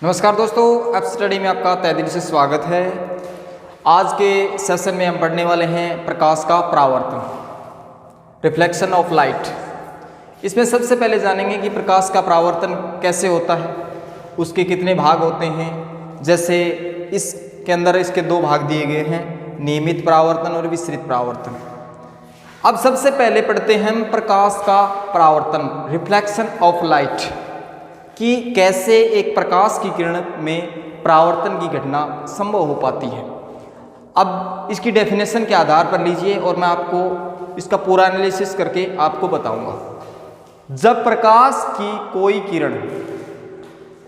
नमस्कार दोस्तों, app study में आपका तहे दिल से स्वागत है। आज के सेशन में हम पढ़ने वाले हैं प्रकाश का परावर्तन, रिफ्लेक्शन ऑफ लाइट। इसमें सबसे पहले जानेंगे कि प्रकाश का परावर्तन कैसे होता है, उसके कितने भाग होते हैं। जैसे इसके अंदर इसके दो भाग दिए गए हैं, नियमित परावर्तन और विसरित परावर्तन। अब सबसे पहले पढ़ते हैं हम प्रकाश का परावर्तन, रिफ्लेक्शन ऑफ लाइट, कि कैसे एक प्रकाश की किरण में परावर्तन की घटना संभव हो पाती है। अब इसकी डेफिनेशन के आधार पर लीजिए और मैं आपको इसका पूरा एनालिसिस करके आपको बताऊंगा। जब प्रकाश की कोई किरण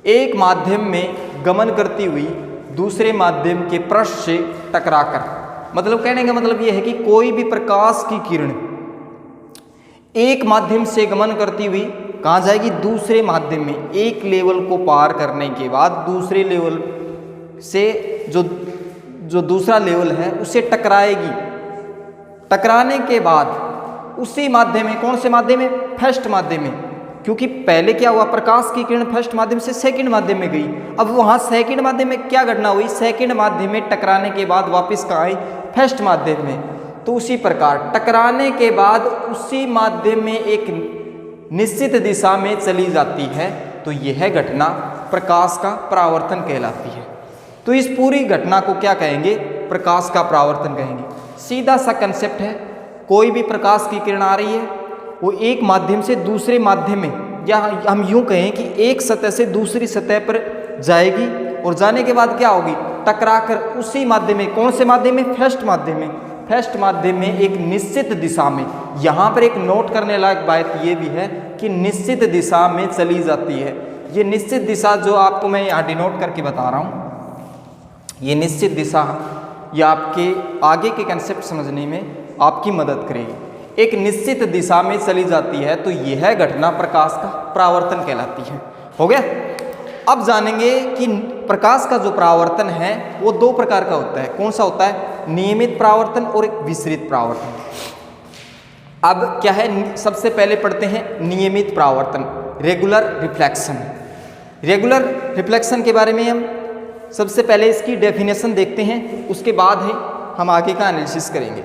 एक माध्यम में गमन करती हुई दूसरे माध्यम के पृष्ठ से टकराकर, मतलब कहने का मतलब यह है कि कोई भी प्रकाश की किरण एक माध्यम से गमन करती हुई कहाँ जाएगी, दूसरे माध्यम में। एक लेवल को पार करने के बाद दूसरे लेवल से जो दूसरा लेवल है उससे टकराएगी। टकराने के बाद उसी माध्यम में, कौन से माध्यम में, फर्स्ट माध्यम में, क्योंकि पहले क्या हुआ, प्रकाश की किरण फर्स्ट माध्यम से सेकंड माध्यम में गई। अब वहाँ सेकंड माध्यम में क्या घटना हुई, सेकंड माध्यम में टकराने के बाद वापस कहाँ आई, फर्स्ट माध्यम में। तो उसी प्रकार टकराने के बाद उसी माध्यम में एक निश्चित दिशा में चली जाती है, तो यह घटना प्रकाश का परावर्तन कहलाती है। तो इस पूरी घटना को क्या कहेंगे, प्रकाश का परावर्तन कहेंगे। सीधा सा कंसेप्ट है, कोई भी प्रकाश की किरण आ रही है, वो एक माध्यम से दूसरे माध्यम में, या हम यूं कहें कि एक सतह से दूसरी सतह पर जाएगी और जाने के बाद क्या होगी, टकराकर उसी माध्यम में, कौन से माध्यम में, फर्स्ट माध्यम में, फर्स्ट माध्यम में एक निश्चित दिशा में। यहाँ पर एक नोट करने लायक बात ये भी है कि निश्चित दिशा में चली जाती है। ये निश्चित दिशा जो आपको मैं यहाँ डिनोट करके बता रहा हूँ, ये निश्चित दिशा ये आपके आगे के कंसेप्ट समझने में आपकी मदद करेगी। एक निश्चित दिशा में चली जाती है, तो यह घटना प्रकाश का परावर्तन कहलाती है। हो गया। अब जानेंगे कि प्रकाश का जो परावर्तन है वो दो प्रकार का होता है। कौन सा होता है, नियमित परावर्तन और एक विसरित परावर्तन। अब क्या है, सबसे पहले पढ़ते हैं नियमित परावर्तन, रेगुलर रिफ्लेक्शन। रेगुलर रिफ्लेक्शन के बारे में हम सबसे पहले इसकी डेफिनेशन देखते हैं, उसके बाद है हम आगे का एनालिसिस करेंगे।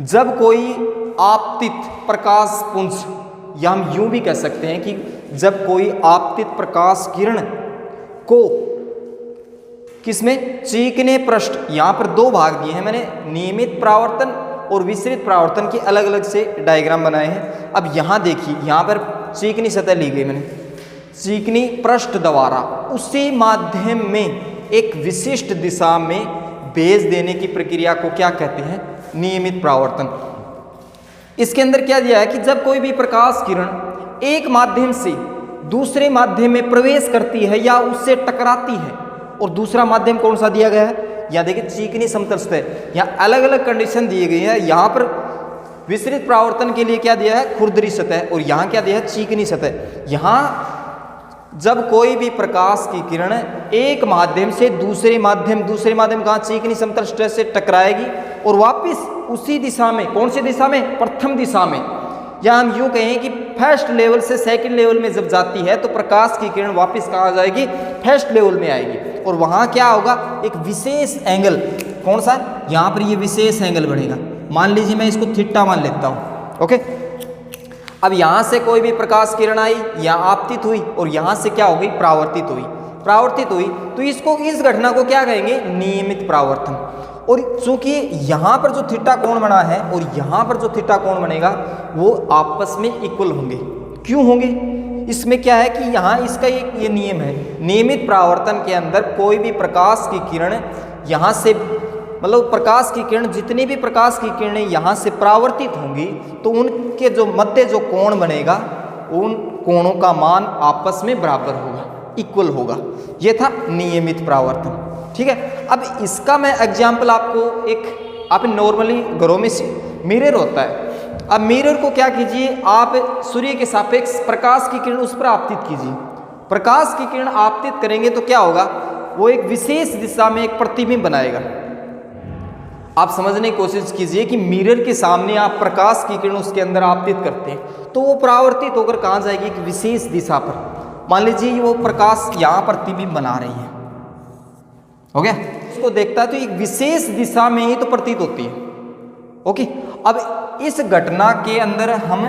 जब कोई आपतित प्रकाश पुंज, या हम यूं भी कह सकते हैं कि जब कोई आपतित प्रकाश किरण को किसमें, चीकने पृष्ठ, यहाँ पर दो भाग दिए हैं मैंने, नियमित परावर्तन और विसरित परावर्तन के अलग अलग से डायग्राम बनाए हैं। अब यहाँ देखिए, यहाँ पर चीकनी सतह ली गई मैंने, चीकनी पृष्ठ द्वारा उसी माध्यम में एक विशिष्ट दिशा में भेज देने की प्रक्रिया को क्या कहते हैं, नियमित परावर्तन। इसके अंदर क्या दिया है कि जब कोई भी प्रकाश किरण एक माध्यम से दूसरे माध्यम में प्रवेश करती है या उससे टकराती है, और दूसरा माध्यम कौन सा दिया गया है, यहाँ देखिए चीकनी समतल सतह। यहाँ अलग अलग कंडीशन दिए गए हैं। यहाँ पर विसरित परावर्तन के लिए क्या दिया है, खुरदरी सतह, और यहाँ क्या दिया है, चीकनी सतह। यहाँ जब कोई भी प्रकाश की किरण एक माध्यम से दूसरे माध्यम कहाँ, चीकनी समतल सतह से टकराएगी और वापस उसी दिशा में, कौन सी दिशा में, प्रथम दिशा में, या हम यूं कहें कि फर्स्ट लेवल से सेकंड लेवल में जब जाती है तो प्रकाश की किरण वापस कहाँ जाएगी, फर्स्ट लेवल में आएगी। और वहाँ क्या होगा, एक विशेष एंगल, कौन सा, यहाँ पर ये विशेष एंगल बढ़ेगा। मान लीजिए मैं इसको थीटा मान लेता हूँ। ओके। अब यहाँ से कोई भी प्रकाश किरण आई, यहाँ आपतित हुई, और यहाँ से क्या हो गई, परावर्तित हुई, तो इसको, इस घटना को क्या कहेंगे, नियमित परावर्तन। और चूंकि यहाँ पर जो थीटा कोण बना है और यहाँ पर जो थीटा कोण बनेगा वो आपस में इक्वल होंगे। क्यों होंगे, इसमें क्या है कि यहाँ इसका एक ये नियम है, नियमित परावर्तन के अंदर कोई भी प्रकाश की किरण यहाँ से, मतलब प्रकाश की किरण, जितनी भी प्रकाश की किरणें यहाँ से परावर्तित होंगी, तो उनके जो मध्य जो कोण बनेगा, उन कोणों का मान आपस में बराबर होगा, इक्वल होगा। ये था नियमित परावर्तन। ठीक है। अब इसका मैं एग्जाम्पल आपको, एक आप नॉर्मली घरों में मिरर होता है। अब मिरर को क्या कीजिए, आप सूर्य के सापेक्ष प्रकाश की किरण उस पर आपतित कीजिए। प्रकाश की किरण आपतित करेंगे तो क्या होगा, वो एक विशेष दिशा में एक प्रतिबिंब बनाएगा। आप समझने की कोशिश कीजिए कि मिरर के सामने आप प्रकाश की किरण उसके अंदर आपतित करते हैं, तो वो परावर्तित होकर कहाँ जाएगी, एक विशेष दिशा पर। मान लीजिए वो प्रकाश यहाँ प्रतिबिंब बना रही है, हो गया, इसको देखता है तो एक विशेष दिशा में ही तो प्रतीत होती है। ओके, अब इस घटना के अंदर हम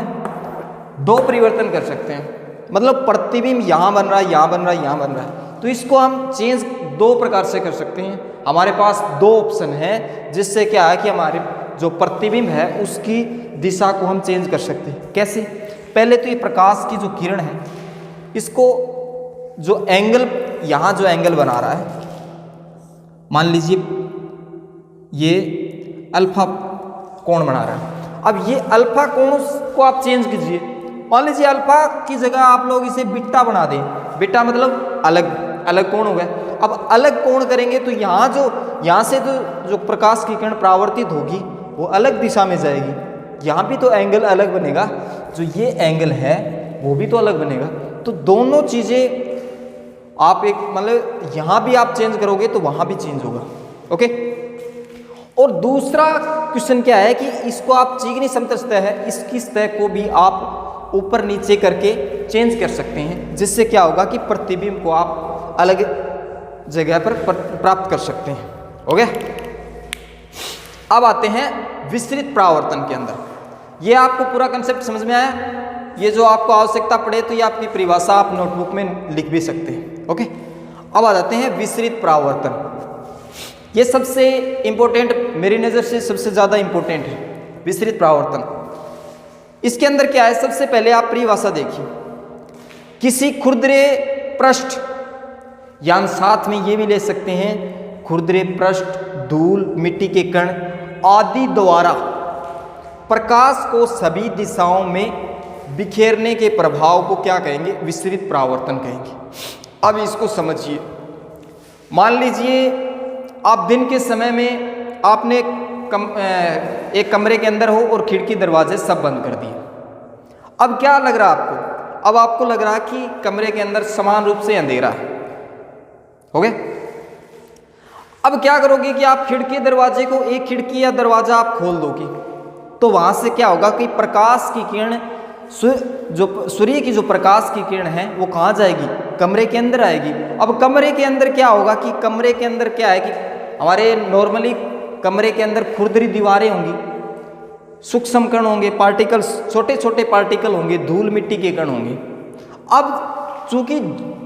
दो परिवर्तन कर सकते हैं, मतलब प्रतिबिंब यहाँ बन रहा है, यहाँ बन रहा है, यहाँ बन रहा है, तो इसको हम चेंज दो प्रकार से कर सकते हैं। हमारे पास दो ऑप्शन है जिससे क्या है कि हमारे जो प्रतिबिंब है उसकी दिशा को हम चेंज कर सकते हैं। कैसे? पहले तो ये प्रकाश की जो किरण है इसको जो एंगल, यहाँ जो एंगल बना रहा है, मान लीजिए ये अल्फा कोण बना रहा है, अब ये अल्फा कोण को आप चेंज कीजिए, मान लीजिए अल्फा की जगह आप लोग इसे बीटा बना दें, बीटा मतलब अलग अलग कोण हो गया। अब अलग कोण करेंगे तो यहाँ से जो प्रकाश की किरण परावर्तित होगी वो अलग दिशा में जाएगी, यहाँ भी तो एंगल अलग बनेगा, जो ये एंगल है वो भी तो अलग बनेगा। तो दोनों चीज़ें आप एक मतलब यहाँ भी आप चेंज करोगे तो वहाँ भी चेंज होगा। ओके, और दूसरा क्वेश्चन क्या है कि इसको आप चिकनी समतल सतह है, इसकी सतह को भी आप ऊपर नीचे करके चेंज कर सकते हैं, जिससे क्या होगा कि प्रतिबिंब को आप अलग जगह पर प्राप्त कर सकते हैं। हो गया, अब आते हैं विस्तृत परावर्तन के अंदर। ये आपको पूरा कंसेप्ट समझ में आया? ये जो आपको आवश्यकता पड़े तो ये आपकी परिभाषा आप नोटबुक में लिख भी सकते हैं। ओके, अब आ जाते हैं विस्तृत परावर्तन। ये सबसे इंपॉर्टेंट, मेरी नज़र से सबसे ज़्यादा इंपॉर्टेंट है विस्तृत परावर्तन। इसके अंदर क्या है, सबसे पहले आप परिभाषा देखिए, किसी खुरदरे पृष्ठ, या साथ में ये भी ले सकते हैं खुरदरे पृष्ठ, धूल, मिट्टी के कण आदि द्वारा प्रकाश को सभी दिशाओं में बिखेरने के प्रभाव को क्या कहेंगे? विस्तृत परावर्तन कहेंगे। अब इसको समझिए, मान लीजिए आप दिन के समय में आपने एक कमरे के अंदर हो और खिड़की दरवाजे सब बंद कर दिए। अब क्या लग रहा है आपको? अब आपको लग रहा है कि कमरे के अंदर समान रूप से अंधेरा है। हो गया, अब क्या करोगे कि आप खिड़की दरवाजे को, एक खिड़की या दरवाजा आप खोल दोगे तो वहां से क्या होगा कि प्रकाश की किरण, जो सूर्य की जो प्रकाश की किरण है वो कहाँ जाएगी? कमरे के अंदर आएगी। अब कमरे के अंदर क्या होगा कि कमरे के अंदर क्या है कि हमारे नॉर्मली कमरे के अंदर खुरदरी दीवारें होंगी, सूक्ष्म कण होंगे, पार्टिकल्स, छोटे छोटे पार्टिकल होंगे, धूल मिट्टी के कण होंगे। अब चूंकि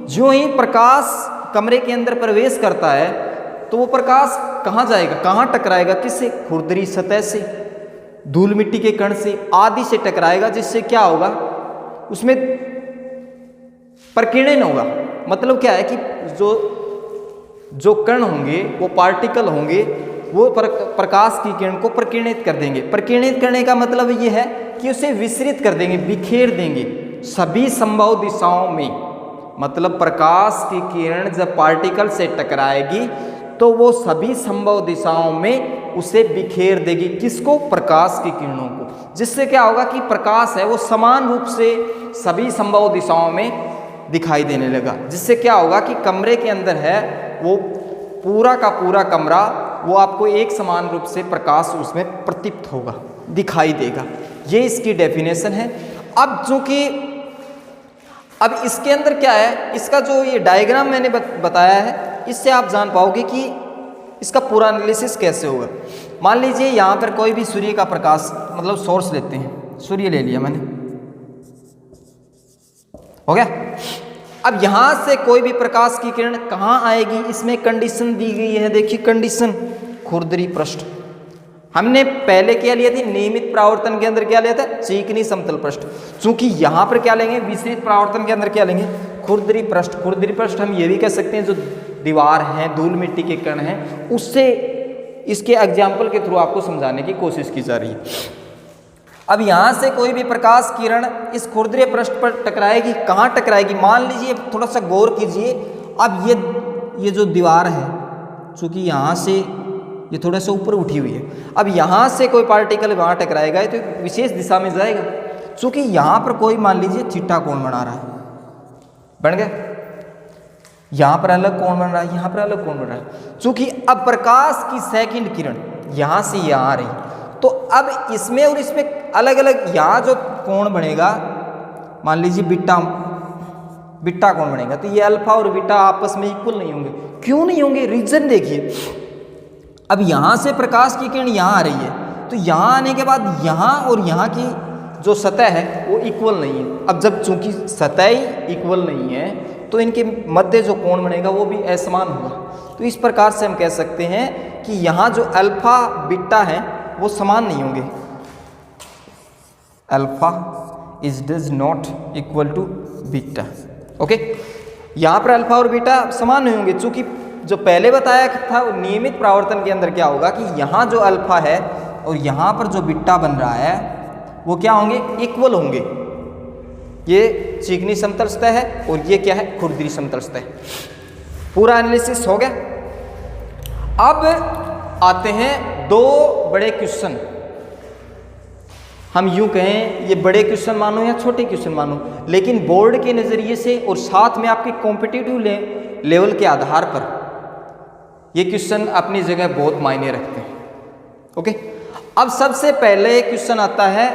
जो ही प्रकाश कमरे के अंदर प्रवेश करता है तो वो प्रकाश कहाँ जाएगा, कहाँ टकराएगा? किससे? खुरदरी सतह से, धूल मिट्टी के कण से, आदि से टकराएगा, जिससे क्या होगा? उसमें प्रकीर्णन होगा। मतलब क्या है कि जो कण होंगे, वो पार्टिकल होंगे, वो प्रकाश की किरण को प्रकीर्णित कर देंगे। प्रकीर्णित करने का मतलब ये है कि उसे विस्तृत कर देंगे, बिखेर देंगे सभी संभव दिशाओं में। मतलब प्रकाश की किरण जब पार्टिकल से टकराएगी तो वो सभी संभव दिशाओं में उसे बिखेर देगी। किसको? प्रकाश की किरणों को। जिससे क्या होगा कि प्रकाश है वो समान रूप से सभी संभव दिशाओं में दिखाई देने लगा। जिससे क्या होगा कि कमरे के अंदर है वो पूरा का पूरा कमरा, वो आपको एक समान रूप से प्रकाश उसमें प्रतीत होगा, दिखाई देगा। ये इसकी डेफिनेशन है। अब चूंकि अब इसके अंदर क्या है, इसका जो ये डायग्राम मैंने बताया है, इससे आप जान पाओगे कि इसका पूरा एनालिसिस कैसे होगा। मान लीजिए यहाँ पर कोई भी सूर्य का प्रकाश, मतलब सोर्स लेते हैं, सूर्य ले लिया मैंने, हो गया। अब यहाँ से कोई भी प्रकाश की किरण कहाँ आएगी, इसमें कंडीशन दी गई है। देखिए कंडीशन, खुरदरी पृष्ठ। हमने पहले क्या लिया थी? नियमित परावर्तन के अंदर क्या लिया था? चिकनी समतल पृष्ठ। चूंकि यहाँ पर क्या लेंगे? विस्तृत परावर्तन के अंदर क्या लेंगे? खुरदरी पृष्ठ। खुरदरी पृष्ठ हम ये भी कह सकते हैं जो दीवार हैं, धूल मिट्टी के कण हैं, उससे इसके एग्जाम्पल के थ्रू आपको समझाने की कोशिश की जा रही है। अब यहाँ से कोई भी प्रकाश किरण इस खुरदरे पृष्ठ पर टकराएगी। कहाँ टकराएगी? मान लीजिए, थोड़ा सा गौर कीजिए। अब ये जो दीवार है, चूँकि यहाँ से ये थोड़ा सा ऊपर उठी हुई है, अब यहाँ से कोई पार्टिकल वहाँ टकराएगा तो एक विशेष दिशा में जाएगा। चूँकि यहाँ पर कोई मान लीजिए थीटा कोण बना रहा है, बन गया, यहाँ पर अलग कोण बन रहा है, यहाँ पर अलग कोण बन रहा है। चूँकि अब प्रकाश की सेकंड किरण यहाँ से यहाँ आ रही, तो अब इसमें और इसमें अलग अलग, यहाँ जो कोण बनेगा, मान लीजिए बीटा, बीटा कौन बनेगा? तो ये अल्फा और बीटा आपस में इक्वल नहीं होंगे। क्यों नहीं होंगे? रीजन देखिए, अब यहां से प्रकाश की किरण यहां आ रही है, तो यहां आने के बाद यहां और यहां की जो सतह है वो इक्वल नहीं है। अब जब चूंकि सतह ही इक्वल नहीं है तो इनके मध्य जो कोण बनेगा वो भी असमान होगा। तो इस प्रकार से हम कह सकते हैं कि यहाँ जो अल्फा बीटा है वो समान नहीं होंगे। Alpha is does not equal to beta. Okay, यहाँ पर अल्फा और बीटा समान नहीं होंगे, चूंकि जो पहले बताया था नियमित परावर्तन के अंदर क्या होगा कि यहाँ जो अल्फा है और यहाँ पर जो बीटा बन रहा है वो क्या होंगे? इक्वल होंगे। ये चिकनी समतल सतह है और ये क्या है? खुरदरी समतल सतह। पूरा एनालिसिस हो गया। अब आते हैं दो बड़े क्वेश्चन। हम यूं कहें ये बड़े क्वेश्चन मानो या छोटे क्वेश्चन मानो, लेकिन बोर्ड के नज़रिए से और साथ में आपके कॉम्पिटिटिव लेवल के आधार पर ये क्वेश्चन अपनी जगह बहुत मायने रखते हैं। ओके, अब सबसे पहले क्वेश्चन आता है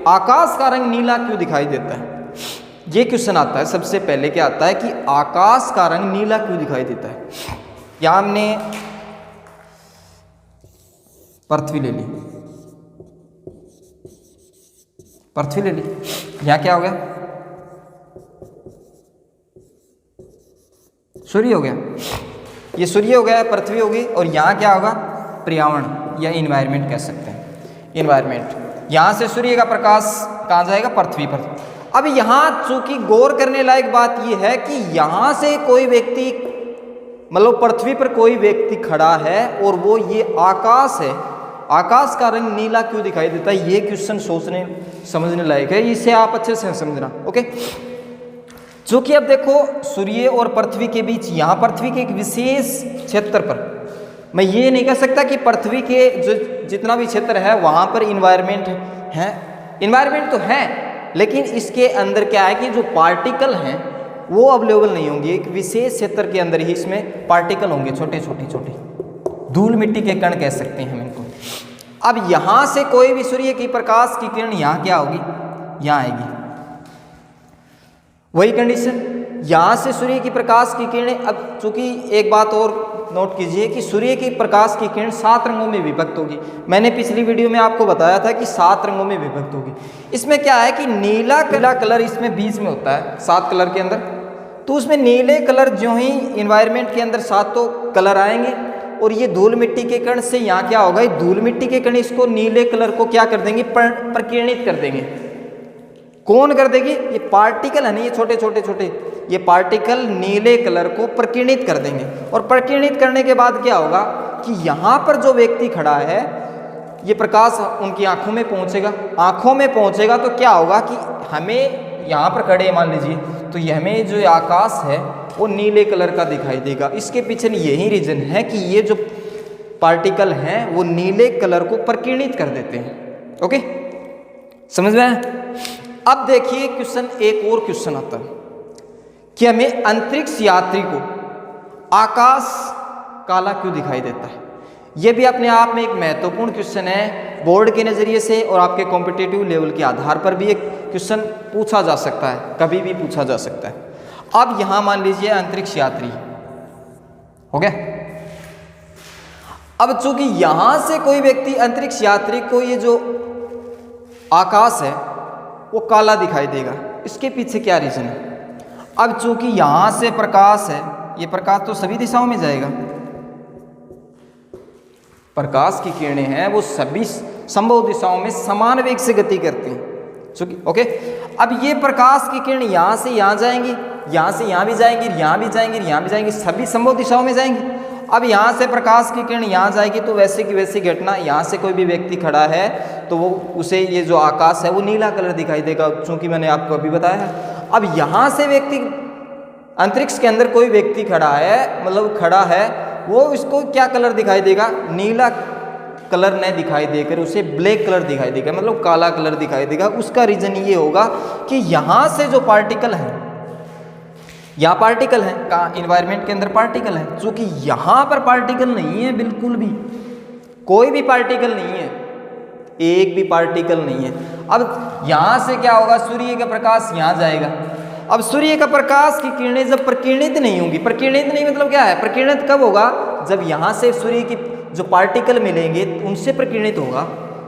आकाश का रंग नीला क्यों दिखाई देता है? ये क्वेश्चन आता है सबसे पहले, क्या आता है कि आकाश का रंग नीला क्यों दिखाई देता है। यहां हमने पृथ्वी ले ली, पृथ्वी ले ली, यहां क्या हो गया? सूर्य हो गया, ये सूर्य हो गया, पृथ्वी होगी, और यहां क्या होगा? पर्यावरण या इन्वायरमेंट कह सकते हैं, इन्वायरमेंट। यहां से सूर्य का प्रकाश कहां जाएगा? पृथ्वी पर। अब यहां चूंकि गौर करने लायक बात यह है कि यहां से कोई व्यक्ति, मतलब पृथ्वी पर कोई व्यक्ति खड़ा है और वो ये आकाश है, आकाश का रंग नीला क्यों दिखाई देता है? ये क्वेश्चन सोचने समझने लायक है, इसे आप अच्छे से समझना। ओके, चूंकि अब देखो सूर्य और पृथ्वी के बीच, यहाँ पृथ्वी के एक विशेष क्षेत्र पर, मैं ये नहीं कह सकता कि पृथ्वी के जो जितना भी क्षेत्र है वहाँ पर इन्वायरमेंट है, इन्वायरमेंट तो है, लेकिन इसके अंदर क्या है कि जो पार्टिकल हैं वो अवेलेबल नहीं होंगे। एक विशेष क्षेत्र के अंदर ही इसमें पार्टिकल होंगे, छोटे छोटे धूल मिट्टी के कण कह सकते हैं हम इनको। अब यहाँ से कोई भी सूर्य की प्रकाश की किरण यहाँ क्या होगी? यहाँ आएगी। वही कंडीशन, यहाँ से सूर्य की प्रकाश की किरणें, अब चूंकि एक बात और नोट कीजिए कि सूर्य की प्रकाश की किरण 7 रंगों में विभक्त होगी। मैंने पिछली वीडियो में आपको बताया था कि 7 रंगों में विभक्त होगी। इसमें क्या है कि नीला कलर इसमें बीच में होता है 7 कलर के अंदर, तो उसमें नीले कलर जो ही इन्वायरमेंट के अंदर 7 तो कलर आएंगे, और ये धूल मिट्टी के कण से यहाँ क्या होगा? ये धूल मिट्टी के कण इसको नीले कलर को क्या कर देंगे? प्रकीर्णित कर देंगे। कौन कर देगी? ये पार्टिकल है ना, ये छोटे, ये पार्टिकल नीले कलर को प्रकीर्णित कर देंगे, और प्रकीर्णित करने के बाद क्या होगा कि यहाँ पर जो व्यक्ति खड़ा है, ये प्रकाश उनकी आंखों में पहुँचेगा। आंखों में पहुँचेगा तो क्या होगा कि हमें यहाँ पर खड़े मान लीजिए, तो ये हमें जो आकाश है वो नीले कलर का दिखाई देगा। इसके पीछे यही रीजन है कि ये जो पार्टिकल हैं वो नीले कलर को प्रकीर्णित कर देते हैं। ओके, समझ में आया? अब देखिए क्वेश्चन, एक और क्वेश्चन आता है कि हमें अंतरिक्ष यात्री को आकाश काला क्यों दिखाई देता है। यह भी अपने आप में एक महत्वपूर्ण क्वेश्चन है। बोर्ड के नज़रिए से और आपके कॉम्पिटिटिव लेवल के आधार पर भी एक क्वेश्चन पूछा जा सकता है, कभी भी पूछा जा सकता है। अब यहां मान लीजिए अंतरिक्ष यात्री हो गया। अब चूंकि यहां से कोई व्यक्ति अंतरिक्ष यात्री को ये जो आकाश है वो काला दिखाई देगा, इसके पीछे क्या रीजन है? अब चूंकि यहां से प्रकाश है, ये प्रकाश तो सभी दिशाओं में जाएगा, प्रकाश की किरणें हैं वो सभी संभव दिशाओं में समान वेग से गति करती हैं। चूंकि ओके, अब ये प्रकाश की किरण यहां से यहां जाएंगी, यहां से यहां भी जाएंगी, यहां भी जाएंगी, यहां भी जाएंगी, सभी संभव दिशाओं में जाएंगी। अब यहाँ से प्रकाश की किरण यहाँ जाएगी तो वैसे की वैसी घटना, यहाँ से कोई भी व्यक्ति खड़ा है तो वो उसे ये जो आकाश है वो नीला कलर दिखाई देगा, चूंकि मैंने आपको अभी बताया है। अब यहाँ से व्यक्ति, अंतरिक्ष के अंदर कोई व्यक्ति खड़ा है, मतलब खड़ा है, वो इसको क्या कलर दिखाई देगा? नीला कलर न दिखाई देकर उसे ब्लैक कलर दिखाई देगा, मतलब काला कलर दिखाई देगा। उसका रीजन ये होगा कि यहाँ से जो पार्टिकल है, यहाँ पार्टिकल है, कहाँ? इन्वायरमेंट के अंदर पार्टिकल है, चूंकि यहाँ पर पार्टिकल नहीं है, बिल्कुल भी कोई भी पार्टिकल नहीं है, एक भी पार्टिकल नहीं है। अब यहाँ से क्या होगा? सूर्य का प्रकाश यहाँ जाएगा, अब सूर्य का प्रकाश की किरणें जब प्रकीर्णित नहीं होंगी, प्रकीर्णित नहीं मतलब क्या है, प्रकीर्णित कब होगा, जब यहाँ से सूर्य की जो पार्टिकल मिलेंगे उनसे प्रकीर्णित होगा।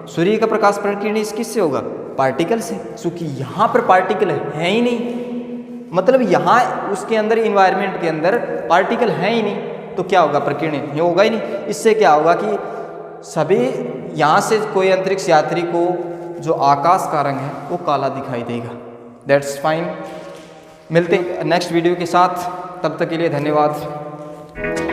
सूर्य का प्रकाश प्रकीर्णित किससे होगा, पार्टिकल से, क्योंकि यहाँ पर पार्टिकल है ही नहीं, मतलब यहाँ उसके अंदर इन्वायरमेंट के अंदर पार्टिकल है ही नहीं, तो क्या होगा, प्रकीर्णित ये होगा ही नहीं। इससे क्या होगा कि सभी यहाँ से कोई अंतरिक्ष यात्री को जो आकाश का रंग है वो काला दिखाई देगा। That's fine. मिलते हैं नेक्स्ट वीडियो के साथ, तब तक के लिए धन्यवाद।